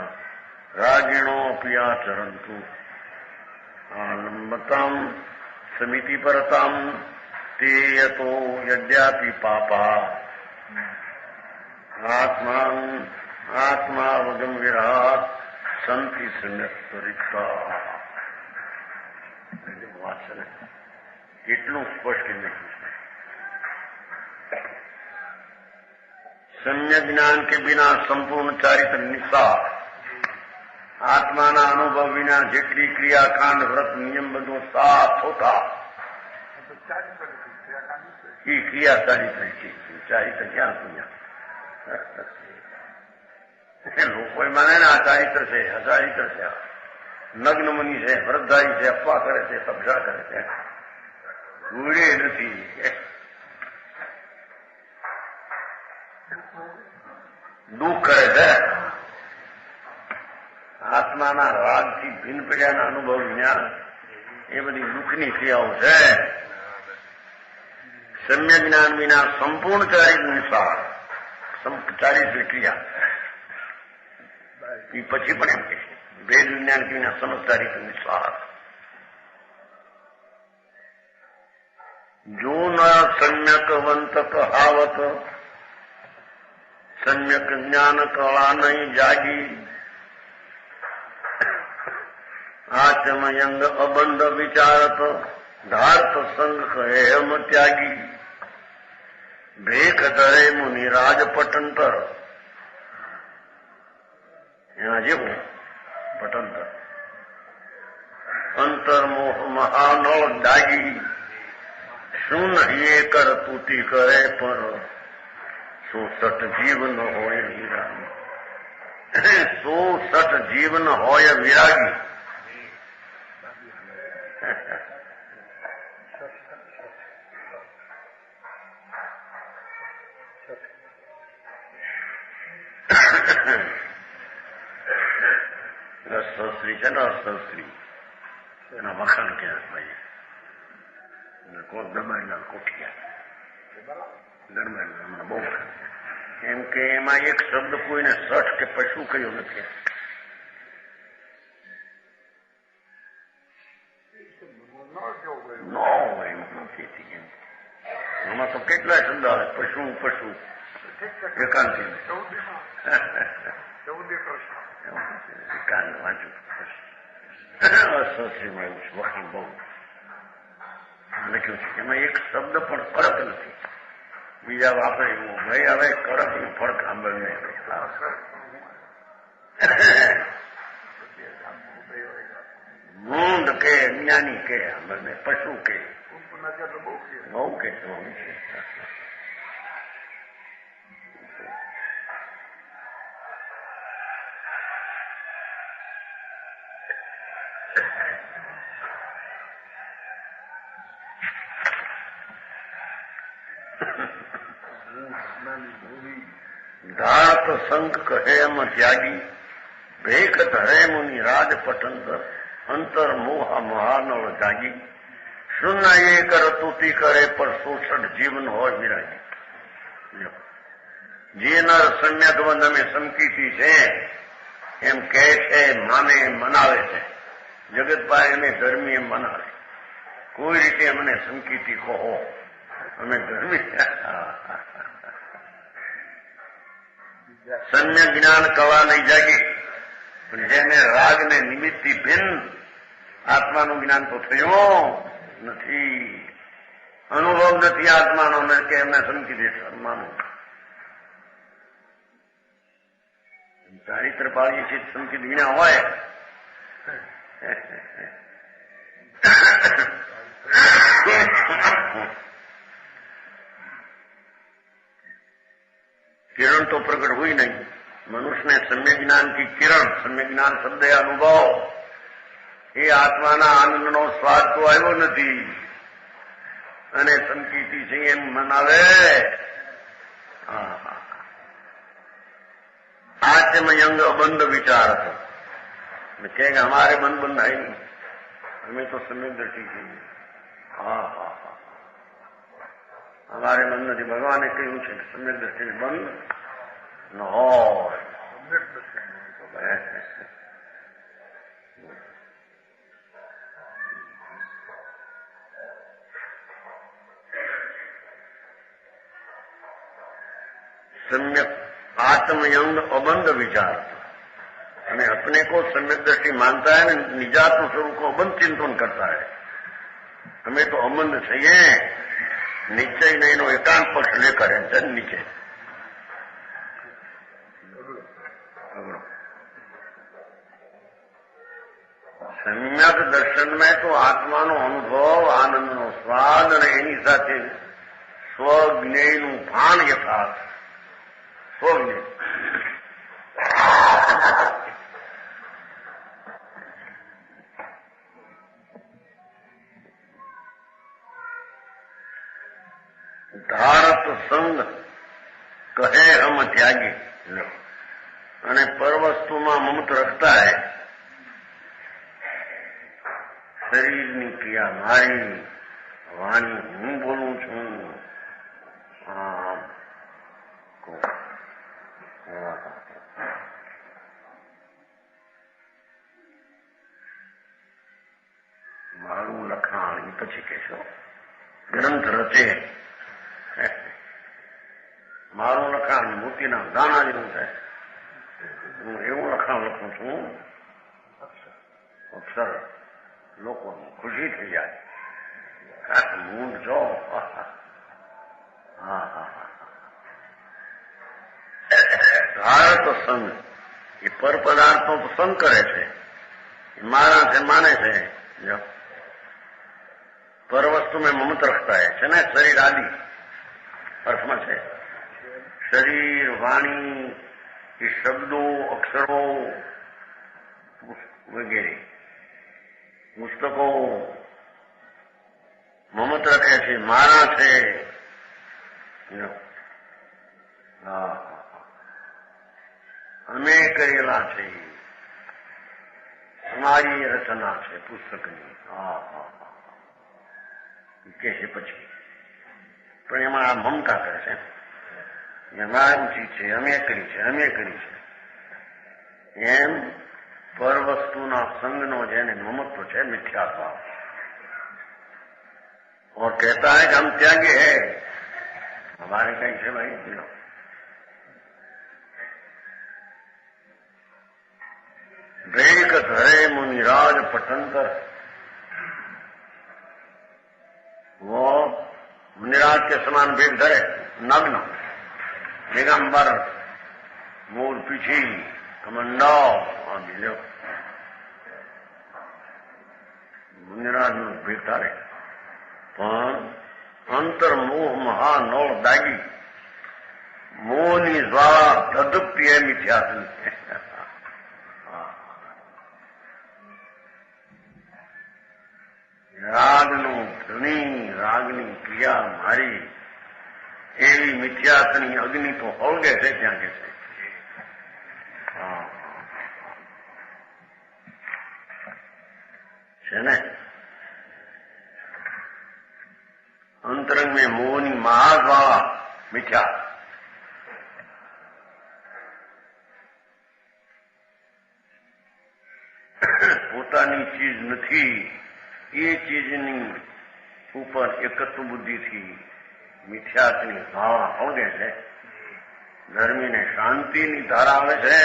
रागिणो पियाचरन्तु आलम्बताम समिति परताम ते यतो यद्यापि पापा आत्मावगम विराट संति सम्यक्तरिक्ता. वाचन કેટલું સ્પષ્ટ લખ્યું છે. सम्यक ज्ञान के बिना संपूर्ण चारित्र निस्सार, आत्माना अनुभव विना જેટલી ક્રિયાકાંડ વ્રત નિયમ બધું સાફ હોતા એ ક્રિયા ચારિત્ર છે. ચારિત્ર ક્યાં સુન્યા લોકો માને ને આ ચારિત્ર છે, અચારિત્ર છે, નગ્ન મુનિ છે, વ્રતધારી છે, અપવા કરે છે, કબજા કરે છે, ગુડે નથી. દુઃખ કરે છે. આત્માના રાગથી ભિન્ન પડ્યાના અનુભવ વિના એ બધી દુઃખની ક્રિયાઓ છે. સમ્યક જ્ઞાન વિના સંપૂર્ણ ચારિત્ર નિસાર, ચારિત્ર ક્રિયા એ પછી પણ એમ કે છે વેદ વિજ્ઞાન વિના સમજ ચારિત્ર નિસાર. જો ન સમ્યકવંત કહાવત સમ્યક જ્ઞાન કળા નહીં જાગી आचमयंग अबंध विचारत धार्त संग कहे हम त्यागी भेख धरे मुनि राज पटंतर एना जेवू पटंतर अंतर्मोह महानोळ दागी सुन ये कर तूती करे पर सो सट जीवन होय विरागी. सो सट जीवन होय विरागी. રસસ્ત્રી છે ને, રસસ્ત્રી એના વખાણ ક્યાં ભાઈ કોણ દરબારીલાલ કોઠિયા, દરબારીલાલ બહુ એમ કે એમાં એક શબ્દ કોઈને સઠ કે પશુ કયો નથી. ન હોય એમાં તો કેટલા શબ્દ આવે, પશુ પશુ એકાંતિ એકાંત વાંચું અસસ્ત્રીમાં એવું છે. વખાણ બહુ લખ્યું છે. એમાં એક શબ્દ પણ કડક નથી. બીજા વાપરે એવું ભાઈ હવે કડક નું ફરક સાંભળને મૂંડ કે જ્ઞાની કે આપણને પશુ કે બહુ કે ધાત સંગ કહે એમ ત્યાગી ભેખ ધરે મુનિ રાજ પટંતર અંતર મોહ મહાનવ જાગી શૂન્ય એ કર તુતિ કરે પર શોષણ જીવન હોય વિરાગી. જે નર સમ્યક બંધ સમકીથી છે એમ કહે છે, માને મનાવે છે. જગતભાઈ એને ધર્મી એમ મનાવે. કોઈ રીતે અમને સંકેતી કહો, અમે ગરમી સમ્યક જ્ઞાન કવા નહીં જાગી, પણ જેને રાગને નિમિત્તથી ભિન્ન આત્માનું જ્ઞાન તો થયું નથી, અનુભવ નથી આત્માનો કે એમને સંકેતી શર્માનું. ચારિત્ર પાળીએ છીએ સંકેત વિના હોય. किरण तो प्रकट हुई नहीं. मनुष्य ने सम्यक ज्ञान की किरण, सम्यक ज्ञान शब्द अनुभव એ આત્માના આનંદનો સ્વાદ તો આવ્યો નથી અને સંકેતી છે એમ મનાવે. આત્મયંગ અબંધ વિચાર હતો કે हमारे मन बंद है नहीं, हमें तो सम्यक दृष्टि चाहिए. हमारे मन નથી. ભગવાને કહ્યું છે સમ્યક દ્રષ્ટિ બંધ ન હોય. सम्यक आत्मयंग अबंध विचार અને अपने को सम्यक दृष्टि मानता है, निजात स्वरूप को अबंध चिंतन करता है. हमें तो अबंध चाहिए, निश्चय नहीं नो एकांत पक्ष लेकर है नीचे. सम्यक दर्शन में तो आत्मा नो अनुभव, आनंद नो स्वाद અને એની સાથે સ્વજ્ઞેયનું ભાન યથાર્થ. સ્વજ્ઞેય ધારત સંગ કહે હમ ત્યાગી અને પરવસ્તુમાં મમત રખતા હૈ. શરીરની ક્રિયા મારી, વાણી હું બોલું છું. મારું લખાણ એ પછી કહેશો ગ્રંથ રચે. મારું લખાણ મોતીના દાણા જેવું છે. હું એવું લખાણ લખું છું અક્ષર લોકોને ખુશી થઈ જાય. મૂંડ જો ભારત સંગ એ પર પદાર્થનો સંગ કરે છે, મારા છે માને છે. પર વસ્તુ મેં મમત રખતા છે ને શરીર આદિ અર્થમાં છે. શરીર, વાણી, એ શબ્દો, અક્ષરો વગેરે પુસ્તકો મમત રખે છે, મારા છે. અમે કરેલા છે, અમારી રચના છે પુસ્તકની. કે છે પછી પણ એમાં આ મમતા કરે છે. અમારું ચીજ છે, અમે કરી છે, અમે કરી છે. એમ પર વસ્તુના સંગનો જેને મમત્વ છે મિથ્યાભાવ. और कहता है कि हम त्यागी है, हमारे कहीं से भाई दिलो. वेक धरे मुनिराज पटंतर, वो मुनिराज के समान वेग धरे नग्न, दिगंबर, मूल पीछी, कमंडो और दिलो. मुनिराज નું વેગ ધારે પણ અંતર મોહ મહાનોળ દાગી, મોહની જ્વાળા ધધકતી એમ ઇતિહાસ. રાગનું ધણી, રાગની ક્રિયા મારી એવી મિથ્યાસની અગ્નિ તો હોળગે છે ત્યાં કે છે ને. अंतरंग में मोहनी महाज्वाला मिथ्या. પોતાની ચીજ નથી એ ચીજની ઉપર એકત્વ બુદ્ધિથી મિથ્યાત્વની ભાવના ઓળગે છે. ધર્મીને શાંતિની ધારા આવે છે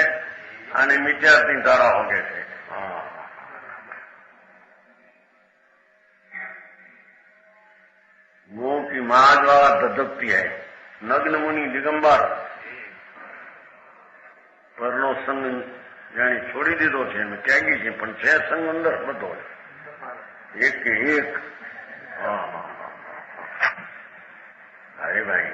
અને મિથ્યાત્વની ધારા ઓળગે છે. मोह की माँ द्वारा धधकती है. नग्न मुनि दिगंबर પરનો સંગ જાણે છોડી દીધો છે એમ ત્યાગી છે, પણ છે સંગ અંદર બધો એક કે એક. અરે ભાઈ,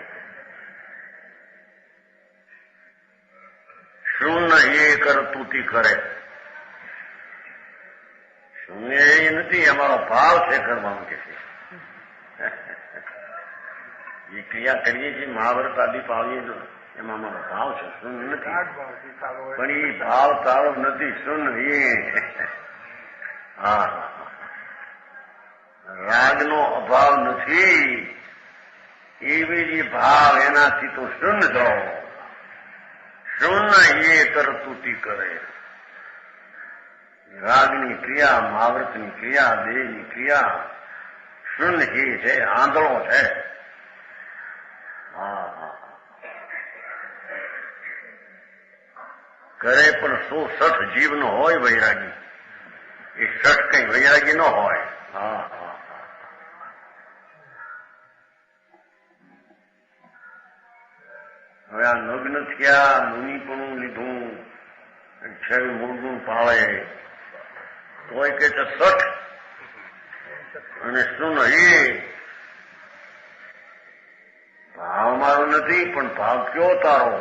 શૂન્ય એ કરતુંતી કરે. શૂન્ય એ નથી, અમારો ભાવ છે કરવાનું કે છે. એ ક્રિયા કરીએ છીએ, મહાભારત આદિ પાવીએ તો એમાં અમારો ભાવ છે, શૂન્ય નથી. પણ એ ભાવ તારો નથી, શૂન્ય એ. હા, રાગનો અભાવ નથી, એવી જ ભાવ એનાથી તો શૂન્ય જાઓ. શૂન્ય એ કરતુંતી કરે. રાગની ક્રિયા, મહાવ્રતની ક્રિયા, દેહની ક્રિયા શૂન્ય એ છે, આંધળો છે. કરે પણ 160 જીવનો હોય વૈરાગી. એ 60 કઈ વૈરાગી ન હોય. હવે આ નગ્ન થયા, મુનિપણું લીધું, છેવી મૂળગુણ પાળે તોય કે છે 60 અને શું નહીં. ભાવ મારો નથી, પણ ભાવ કયો તારો?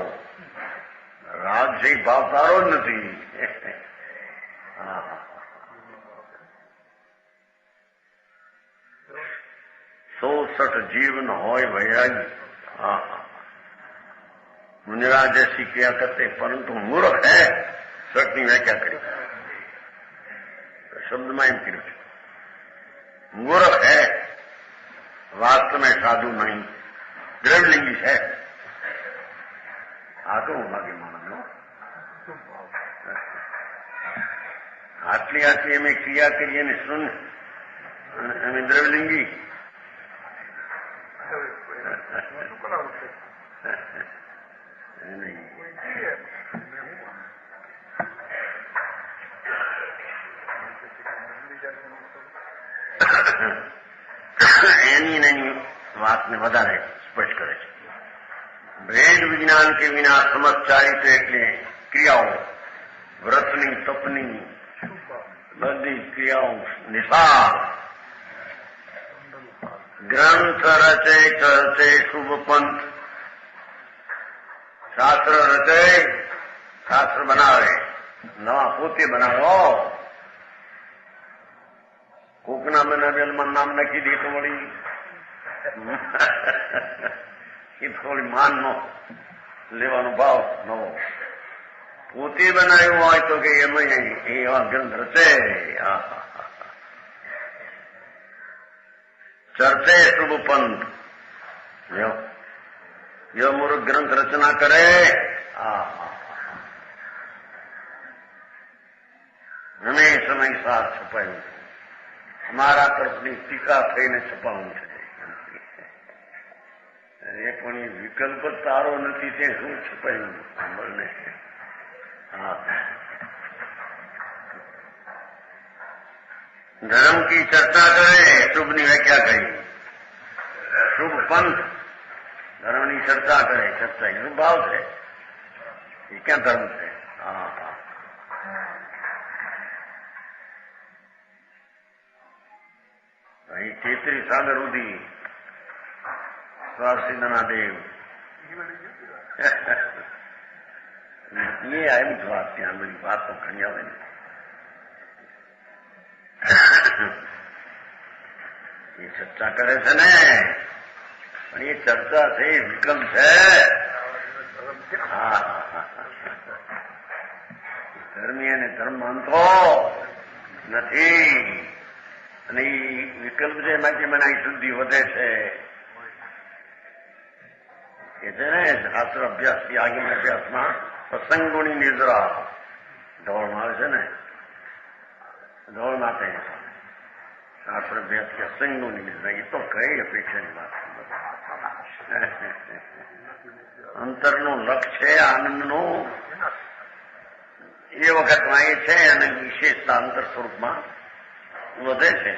રાગ છે, ભાવ તારો જ નથી. 160 जीवन होय वैरागी. मुनिराज ऐसी क्रिया करते, परंतु मूर्ख है. सटनी में क्या करी शब्द में एम કર્યું છે. મૂર્ખ है, वास्तव में साधु नहीं, દ્રવલિંગી છે. આ તો બાકી માણસ આટલી આટલી અમે ક્રિયા કરીએ ને શું અમે દ્રવલિંગી. એની વાતને વધારે સ્પષ્ટ કરે છે. વેદ વિજ્ઞાન કે વિના સમજચારિત એટલે ક્રિયાઓ, વ્રતની, તપની બધી ક્રિયાઓ નિષ્ફળ. ગ્રંથ રચે ચર્ચે શુભ પંથ. શાસ્ત્ર રચે, શાસ્ત્ર બનાવે, નવા પોતે બનાવો. કોકના બનાવેલમાં નામ નાખી દે તો વળી એ થોડી માન નો લેવાનો ભાવ નવો. પોતે બનાવ્યું હોય તો કે એમાં એવા ગ્રંથ રચે. ચર્ચે શુભ પંથ. જો મૂર્ખ ગ્રંથ રચના કરે, અને સમય સાર છપાયું, મારા તરફની ટીકા થઈને છપાવું છે. એ પણ એ વિકલ્પ તારો નથી, તે શું છપાયું સાંભળને. धर्म की चर्चा करे, शुभ ની વ્યાખ્યા કરી. શુભ પંથ ધર્મની ચર્ચા કરે. ચર્ચા એનો ભાવ છે, એ ક્યાં ધર્મ છે? અહીં 33 સાગર સુધી સ્વાર્સિદના દેવ એ આવી જ વાત. ત્યાં બધી વાતો ઘણી આવે ને. એ ચર્ચા કરે છે ને, પણ એ ચર્ચા છે એ વિકલ્પ છે. ધર્મી અને ધર્મ માનતો નથી, અને એ વિકલ્પ છે એમાંથી મને અહીં શુદ્ધિ વધે છે. એ છે ને શાસ્ત્ર અભ્યાસ થી આગળના અભ્યાસમાં પ્રસંગોની નિદ્રા ઢોળમાં આવે છે ને, ઢોળ માટે આપણે વ્યાખ્યા સંઘનું નિમિત્ત એ તો કઈ અપેક્ષાની વાત અંતરનું લક્ષ છે આનંદનું એ વખતમાં એ છે અને વિશેષતા અંતર સ્વરૂપમાં વધે છે.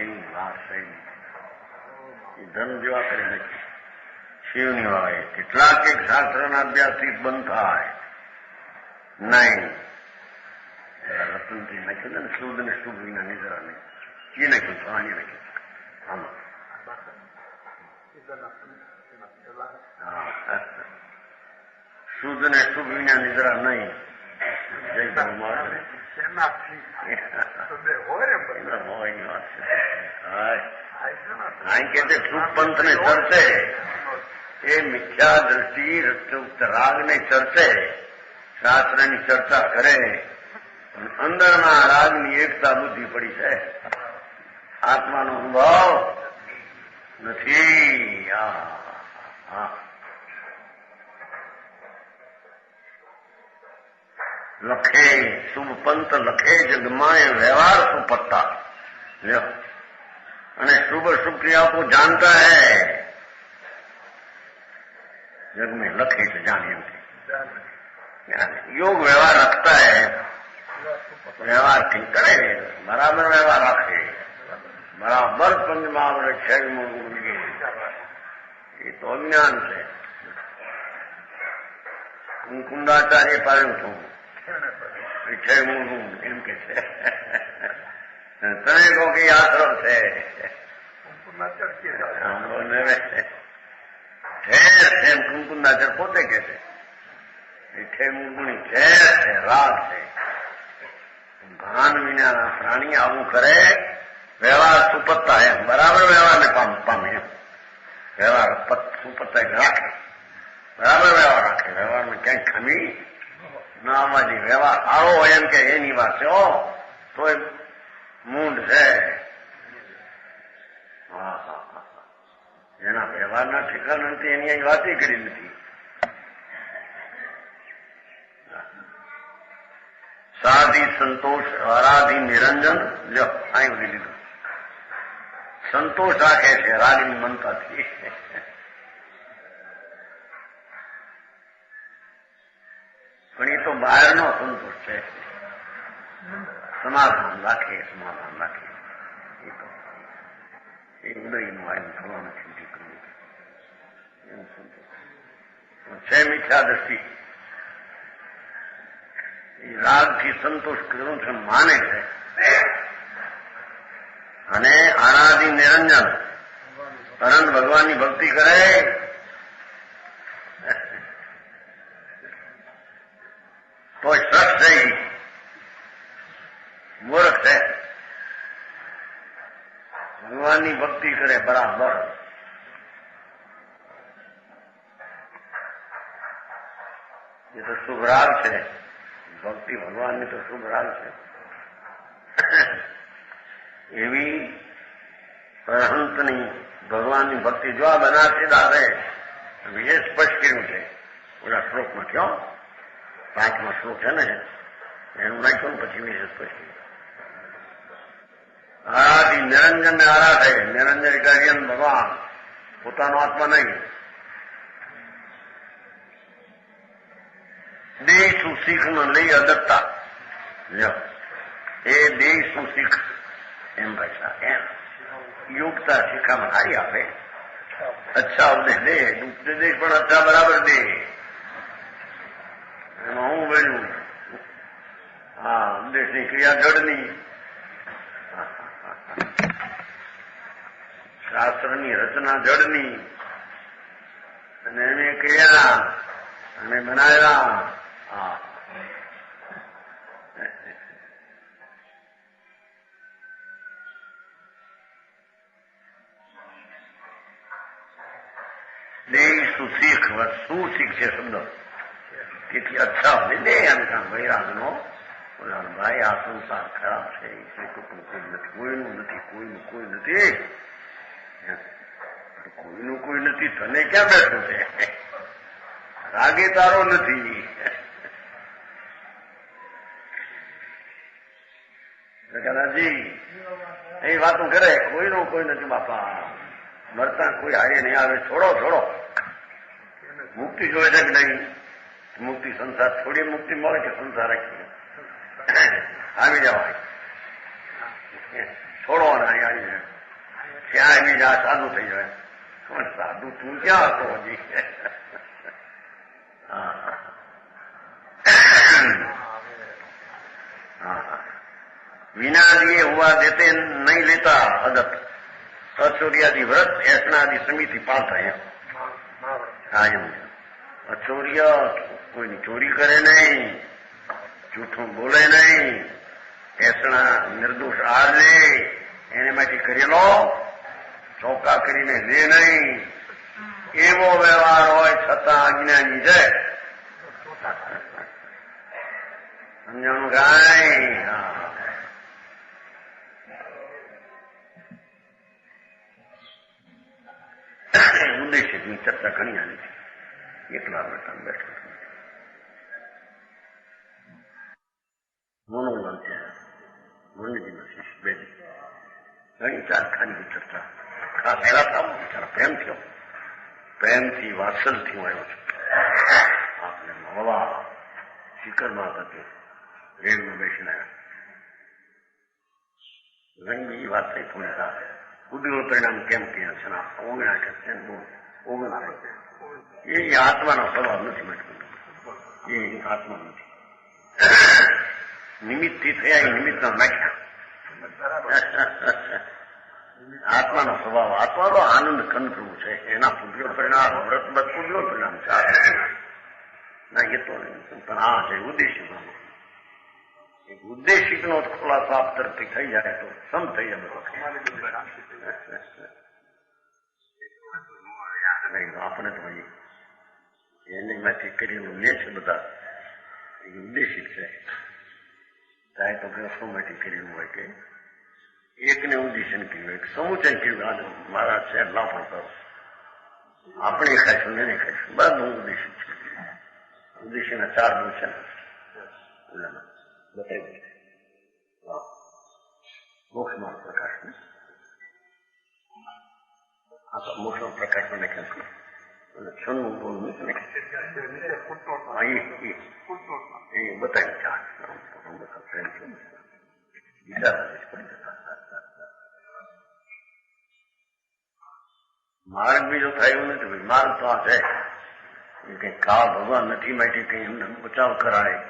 એની વાત થઈ એ ધન જેવા કરી નથી શિવની વાળે કેટલાક એક શાસ્ત્રના અભ્યાસથી બંધ થાય નહીં. રતનથી નાખ્યું ને શુદ્ધ ને શુભ વિના નિદ્રા નહીં એ નાખ્યું સ્વામી નાખ્યું આમાં શુદ્ધ ને શુભ વિના નિદ્રા નહીં. જય ભગવાન કે શુભ પંથ ને ચર્ચે એ મિથ્યા દ્રષ્ટિ રાગને ચર્ચે શાસ્ત્રની ચર્ચા કરે અંદરના રાગની એકતા બુદ્ધિ પડી છે. આત્માનો અનુભવ નથી. લખે શુભ પંથ લખે જગમાય व्यवहार सुपत्ता અને शुभ शुभ क्रिया को जानता है जग में लखे तो जानिए योग व्यवहार रखता है व्यवहार ठीक करे बराबर व्यवहार रखे बराबर पंचमहावर क्षय मूल ये तो अज्ञान से कुंडाचार्य पाયું છું વિષય મૂળવું એમ કે છે તમે કહો કે આશ્રમ છે એમ કુંકુંદાચર પોતે કે છે વિષય મૂળની ઝેર છે રાગ છે. ભાન વિનાના પ્રાણી આવું કરે વ્યવહાર સુપત્તા એમ બરાબર વ્યવહારને પામે એમ વ્યવહાર સુપત્તા રાખે બરાબર વ્યવહાર રાખે વ્યવહારમાં ક્યાંય ખામી ના આવવાથી વ્યવહાર આવો હોય એમ કે એની વાત છે તો એ મૂંડ છે. એના વ્યવહારના ઠેકાણા નથી એની અહીં વાત કરી નથી. સાધી સંતોષ રાધી નિરંજન લ્યો અહીં ઉધી લીધું સંતોષ રાખે છે રાગની મમતાથી. પણ એ તો બહારનો સંતોષ છે. સમાધાન રાખે સમાધાન રાખે એ તો એ ઉદયનું આયન થવાનું ચિંતી કરવું એનું સંતોષ છે. મિથ્યા દ્રષ્ટિ એ રાગથી સંતોષ કરવું છે માને છે અને આરાધી નિરંજન અનંત ભગવાનની ભક્તિ કરે તો શખ્સ છે મૂર્ખ છે. ભગવાનની ભક્તિ કરે બરાબર એ તો શુભ રાગ છે. ભક્તિ ભગવાનની તો શુભ રાગ છે. એવી અરહંતની ભગવાનની ભક્તિ જો આ બનારસી દાસે વિજય સ્પષ્ટ કર્યું છે ઓલા શ્લોકમાં કયો 5મો શ્લોક છે ને એનું નાખ્યું પછી વિજય સ્પષ્ટ કર્યું. આરાથી નિરંજન ને આરા થાય નિરંજન કાર્યન ભગવાન પોતાનો આત્મા નહીં. દેહ સુશીખ ન લઈ અદત્તા એ દેહ સુશીખ એમ ભાષા એમ યોગતા શિખામાં સારી આપે. અચ્છા ઉપદેશ દે ઉપદેશ પણ અચ્છા બરાબર દે એમાં હું બન્યું હા ઉપદેશની ક્રિયા જડની શાસ્ત્રની રચના જડની અને એને ક્રિયા અને બનાવ્યા હા દેહ સુશીખ સુશીખ છે શબ્દ તેથી અચ્છા હોય દે એમ કામ વૈરાગનો ભાઈ આ સંસાર ખરાબ છે કોઈ નથી કોઈનું નથી કોઈનું કોઈ નથી કોઈનું કોઈ નથી તને ક્યાં બેઠું છે રાગે તારો નથી દાદાજી એ વાતો કરે, કોઈનું કોઈ નથી બાપા, મરતા કોઈ હારે નહીં આવે, છોડો છોડો. મુક્તિ જોવે છે કે નહીં? મુક્તિ સંસાર છોડી મુક્તિ મળે કે સંસાર રાખી આવી જવાય, છોડો ને અહીં આવી જાય, ત્યાં આવી જા, સાધુ થઈ જાય. સાધુ તું ક્યાં હતો હજી? વિનાદિએ હુआ देते नहीं लेता अदत अचौरियादि व्रत ऐसनादि समिति पालता है. હા એમ અચોર્ય કોઈની ચોરી કરે નહીં, જૂઠું બોલે નહીં, એસણા નિર્દોષ આ લે એને માટે કરેલો ચોકા કરીને લે નહીં, એવો વ્યવહાર હોય છતાં અજ્ઞાની છે. સમજાણું કાંઈ? ઉદ્દેશ્યની ચર્ચા ઘણી આની છે. એટલા બેઠા બેઠા મનોમન છે, મનજીનો શિષ્ય બે ઘણી ચારખાની ચર્ચા. ખાસ એવા કામ બિચારા પ્રેમ થયો, પ્રેમથી વાત્સલથી હું આવ્યો છું. આપણે મળવા શિખરમાં હતા, રેલમાં બેસીને આવ્યા. ઘણી બીજી વાત થઈ થોડી સાર ઉદ્યોગ પરિણામ કેમ ક્યાં છે, ઓગણા કે ઓગણા એ આત્માનો સ્વભાવ નથી મટતો, એ આત્મા નથી. નિમિત્તથી થયા એ નિમિત્તનો નાખ્યા. આત્માનો સ્વભાવ, આત્માનો આનંદ કંદરૂપ છે, એના પુણ્ય પરિણામ વ્રત બધ પુણ્ય પરિણામ છે. ના એ તો નહીં, પણ આ છે ઉદ્દેશિક. ઉદ્દેશિક નો ખુલાસો આપ તરફથી થઈ જાય તો સમ થઈ જાય. આપણે તો એને માંથી કરીને લે છે બધા, એ ઉદ્દેશિક છે. ચાહે તો ગ્રસ્તોમાંથી કર્યું હોય કે એકને ઉદ્દેશન કર્યું હોય, સમુચય કર્યું, મારા છે લાફો કરો, આપણે ખાઈશું એને ખાઈશું, બધું ઉદ્દેશિક છે. ઉદ્દેશના 4 બહુ છે બતાવી મોક્ષ માર્ગ પ્રકાશ ને આ તો મોક્ષ પ્રકાશ ને લખ્યા અને છન્નું બોલ એ બતાવી ચાર માર્ગ બીજો થાય એવું નથી ભાઈ. માર્ગ તો આ છે કે કા ભગવાન નથી માટે કઈ એમને બચાવ કરાય.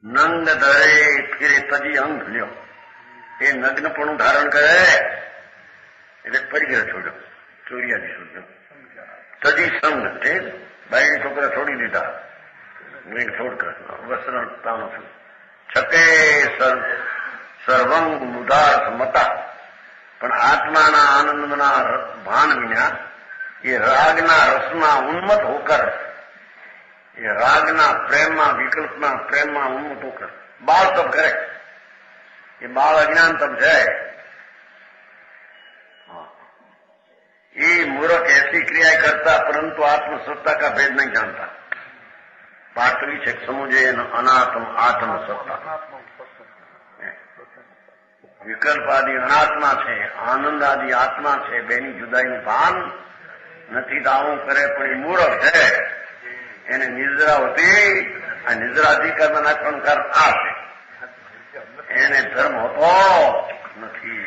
નંદ ધરે ફિરે તજી અંગ લ્યો, એ નગ્નપણું ધારણ કરે એટલે પરિગ્રહ છોડ્યો, ચોર્યાથી છોડ્યો. તજી સંગ છે, બાયડી છોકરા છોડી દીધા, છોડ કર વસ્ત્રતાનો છકે સર્વંગ મુદાર્થ મતા. પણ આત્માના આનંદના ભાન વિના એ રાગના રસમાં ઉન્મત હોકર, એ રાગના પ્રેમમાં વિકલ્પના પ્રેમમાં ઉન્મત હોકર બાળ તપ કરે. એ બાળ અજ્ઞાન તપ છે. ये मूर्ख ऐसी क्रिया करता परंतु आत्मसत्ता का भेद नहीं जानता. पाठवी છે સમુજય અનાત્મ આત્મ સત્તા. વિકલ્પ આદિ અનાત્મા છે, આનંદ આદિ આત્મા છે, બેની જુદાઈનું ભાન નથી. દાવું કરે પણ એ મૂર્ખ છે. એને નિદ્રા હોતી, આ નિદ્રાધિકારમાં નાખવાનું કારણ આ છે, એને ધર્મ હોતો નથી.